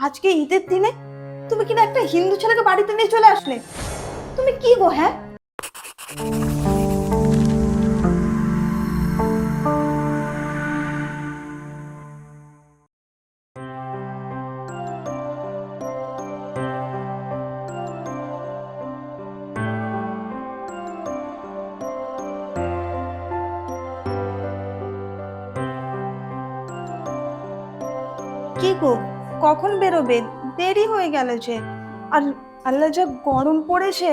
আজকে ঈদের দিনে তুমি কিনা একটা হিন্দু ছেলেকে বাড়িতে নিয়ে চলে আসলে। তুমি কি গো? হ্যাঁ, কি গো, কখন বেরোবে? দেরি হয়ে গেল যে। আর আল্লাহ যা গরম পড়েছে,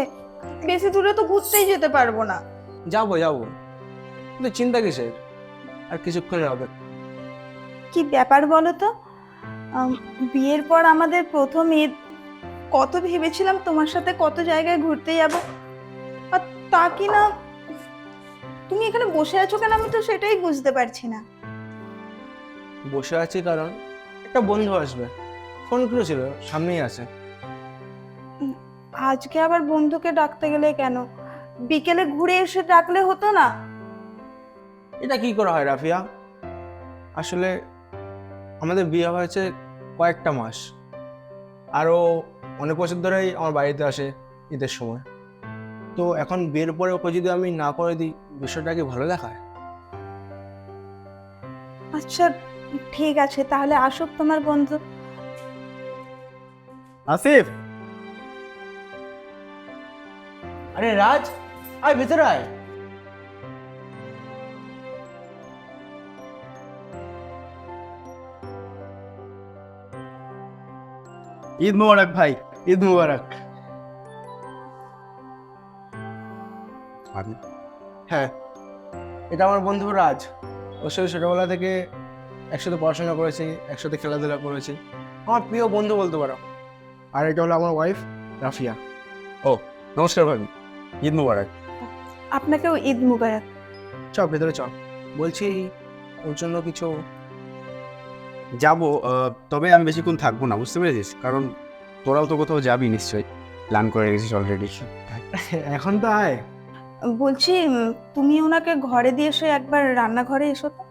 বেশি দূরে তো ঘুরতেই যেতে পারবো না। যাবো যাবো, কিন্তু চিন্তা কিসের? আর কিছুক্ষণ হবে। কি ব্যাপার বলো তো? বিয়ের পর আমাদের প্রথম ঈদ, কত ভেবেছিলাম তোমার সাথে কত জায়গায় ঘুরতে যাব, আর তা কি না তুমি এখানে বসে আছো কেন? আমি তো সেটাই বুঝতে পারছি না। বসে আছি কারণ একটা বন্ধু আসবে, ফোন করেছিল, সামনেই আছে। উম, আজকে আবার বন্ধুকে ডাকতে গেলে কেন? বিকেলে ঘুরে এসে ডাকলে হতো না? এটা কি করে হয় রাফিয়া? আসলে আমাদের বিয়ে হয়েছে কয়েকটা মাস, আরও অনেক বছর ধরেই আমার বাড়িতে আসে ঈদের সময়। তো এখন বিয়ের পরে ওকে যদি আমি না করে দিই, বিষয়টা কি ভালো দেখায়? আচ্ছা, ঠিক আছে, তাহলে আসুক তোমার বন্ধু। আসিফ, আরে রাজ, আয় ভেতরে আয়। ঈদ মোবারক ভাই, ঈদ মোবারক। হ্যাঁ, এটা আমার বন্ধু রাজ। ওর সাথে ছোটবেলা থেকে একসাথে পড়াশোনা করেছি, একসাথে খেলাধুলা করেছি, আমার প্রিয় বন্ধু বলতে পারো। আর এটা হলো আমার ওয়াইফ রাফিয়া। ও নমস্কার ভাবি, ঈদ মোবারক। আপনাকেও ঈদ মুবারক। চ ভেতরে চ। বলছি ওর জন্য কিছু। যাবো, তবে আমি বেশিক্ষণ থাকবো না, বুঝতে পেরেছিস? কারণ তোরাও তো কোথাও যাবি নিশ্চয়ই, প্ল্যান করে রেখেছিস অলরেডি। এখন তো আয়। বলছি, তুমি ওনাকে ঘরে দিয়ে এসে একবার রান্নাঘরে এসো তো।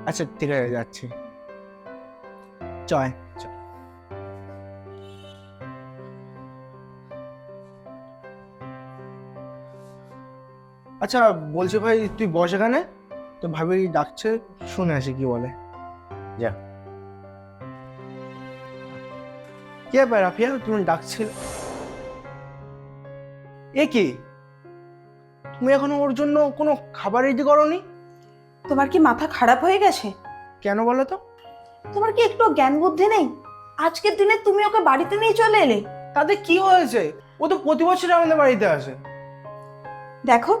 আচ্ছা ঠিক আছে, যাচ্ছি। চয় চ। আচ্ছা বলছি ভাই, তুই বস এখানে, তো ভাবি ডাকছে, শুনে আসি কি বলে। যা। কি ব্যাপার রাফিয়া, তুমি ডাকছিল? এ কি, তুমি এখনো ওর জন্য কোনো খাবার রেডি করোনি? তোমার কি মাথা খারাপ হয়ে গেছে? কেন বলো তো? তোমার কি একটু জ্ঞান বুদ্ধি নেই? আজকের দিনে তুমি ওকে বাড়িতে নিয়ে চলে এলে। তাতে কি হয়েছে? ও তো প্রতি বছর আমাদের বাড়িতে আসে। দেখো,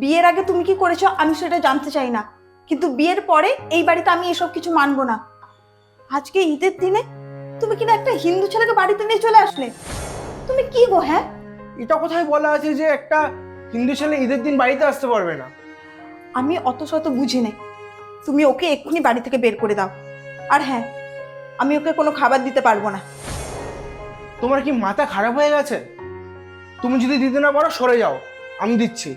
বিয়ের আগে তুমি কি করেছো আমি সেটা জানতে চাই না, কিন্তু বিয়ের পরে এই বাড়িতে আমি এসব কিছু মানবো না। আজকে ঈদের দিনে তুমি কিনা একটা হিন্দু ছেলেকে বাড়িতে নিয়ে চলে আসলে। তুমি কি গো? হ্যাঁ, এটা কোথায় বলা আছে যে একটা হিন্দু ছেলে ঈদের দিন বাড়িতে আসতে পারবে না? আমি অত শত বুঝি নাই। তুমি ওকে এক্ষুনি বাড়ি থেকে বের করে দাও। আর হ্যাঁ, আমি ওকে কোনো খাবার দিতে পারবো না। তোমার কি মাথা খারাপ হয়ে গেছে? তুমি যদি দিতে না পারো সরে যাও, আমি দিচ্ছি।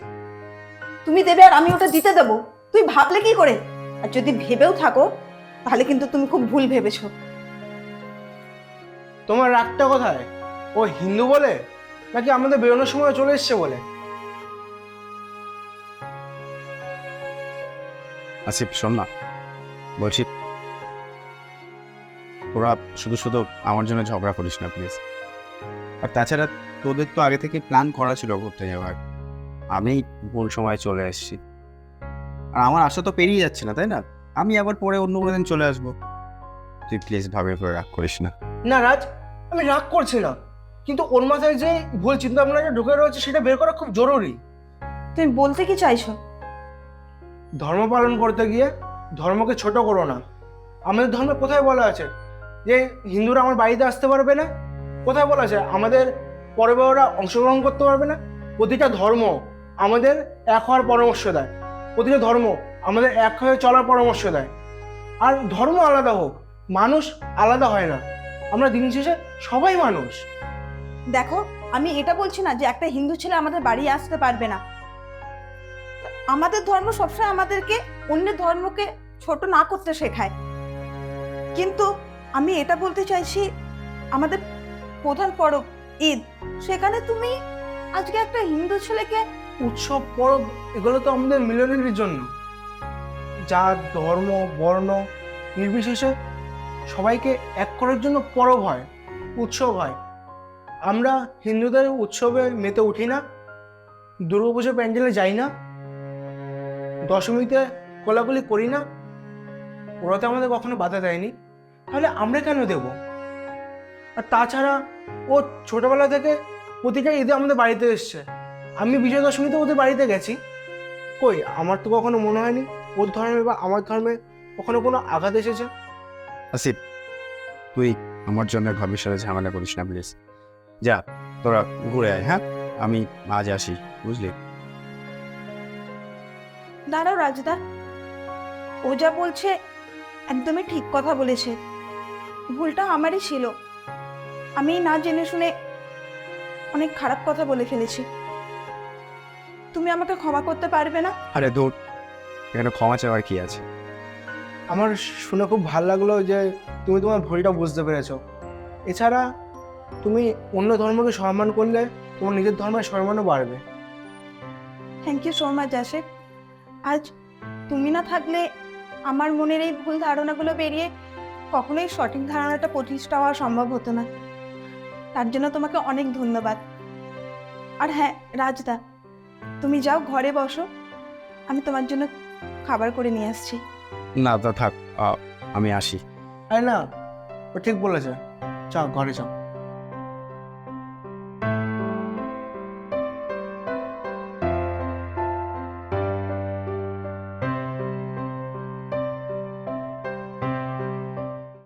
তুমি দেবে আর আমি ওটা দিতে দেবো? তুই ভাবলে কি করে? আর যদি ভেবেও থাকো তাহলে কিন্তু তুমি খুব ভুল ভেবেছো। তোমার রাগটা কোথায়? ও হিন্দু বলে, নাকি আমাদের বেরোনোর সময় চলে এসছে বলে? আসিফ শোন না, বলছি তোরা শুধু শুধু আমার জন্য ঝগড়া করিস না প্লিজ। আর তাছাড়া তোদের তো আগে থেকে প্ল্যান করা ছিল ঘুরতে যাওয়ার, আমি ভুল সময় চলে এসেছি। আর আমার আশা তো পেরিয়ে যাচ্ছে না, তাই না? আমি আবার পরে অন্য কোনো দিন চলে আসবো। তুই প্লিজ ভাবে করে রাগ করিস না। না রাজ, আমি রাগ করছি না, কিন্তু ওর মাথায় যে ভুল চিন্তা ভাবনাটা ঢুকে রয়েছে সেটা বের করা খুব জরুরি। তুমি বলতে কি চাইছো? ধর্ম পালন করতে গিয়ে ধর্মকে ছোট করো না। আমাদের ধর্মে কোথায় বলা আছে যে হিন্দুরা আমার বাড়িতে আসতে পারবে না? কোথায় বলা আছে আমাদের পরিবাররা অংশগ্রহণ করতে পারবে না? প্রতিটা ধর্ম আমাদের এক হওয়ার পরামর্শ দেয়, প্রতিটা ধর্ম আমাদের এক হয়ে চলার পরামর্শ দেয়। আর ধর্ম আলাদা হোক, মানুষ আলাদা হয় না। আমরা দিন শেষে সবাই মানুষ। দেখো, আমি এটা বলছি না যে একটা হিন্দু ছেলে আমাদের বাড়ি আসতে পারবে না। আমাদের ধর্ম সবসময় আমাদেরকে অন্যের ধর্মকে ছোট না করতে শেখায়। কিন্তু আমি এটা বলতে চাইছি, আমাদের প্রধান পরব ঈদ, সেখানে তুমি আজকে একটা হিন্দু ছেলেকে। উৎসব পরব এগুলো তো আমাদের মিলনের জন্য। জাত ধর্ম বর্ণ নির্বিশেষে সবাইকে এক করার জন্য পরব হয়, উৎসব হয়। আমরা হিন্দুদের উৎসবে মেতে উঠি না, দুর্গাপুজো প্যান্ডেলে যাই না, দশমীতে কোলাকুলি করি না, ওরা তো আমাদের কখনো বাধা দেয়নি, তাহলে আমরা কেন দেব? আর তাছাড়া ও ছোটবেলা থেকে প্রতিটা ঈদে আমাদের বাড়িতে এসছে। আমি বিজয়া দশমীতে ওদের বাড়িতে গেছি, কই আমার তো কখনো মনে হয়নি ওর ধর্মে বা আমার ধর্মে কখনো কোনো আঘাত এসেছে। আসিফ, তুই আমার জন্য ভাবির সাথে ঝামেলা করিস না প্লিজ। যা, তোরা ঘুরে আয়। হ্যাঁ, আমি আজ আসি, বুঝলি? দাঁড়াও রাজদা, ও যা বলছে একদমই ঠিক কথা বলেছে। ভুলটা আমারই ছিল, আমি না জেনে শুনে অনেক খারাপ কথা বলে ফেলেছি। তুমি আমাকে ক্ষমা করতে পারবে না? আরে দূর, এখানে ক্ষমা চাওয়ার কি আছে? আমার শুনে খুব ভালো লাগলো যে তুমি তোমার ভুলটা বুঝতে পেরেছো। এছাড়া তুমি অন্য ধর্মকে সম্মান করলে তোমার নিজের ধর্মের সম্মানও বাড়বে। Thank you so much Ashiq. আজ তুমি না থাকলে আমার মনের এই ভুল ধারণাগুলো বেরিয়ে কখনোই সঠিক ধারণাটা প্রতিষ্ঠা হওয়া সম্ভব হতো না। তার জন্য তোমাকে অনেক ধন্যবাদ। আর হ্যাঁ রাজদা, তুমি যাও ঘরে বসো, আমি তোমার জন্য খাবার করে নিয়ে আসছি। না তা থাক, আমি আসি। আরে না, ও ঠিক বলেছে, চা ঘরে যাও।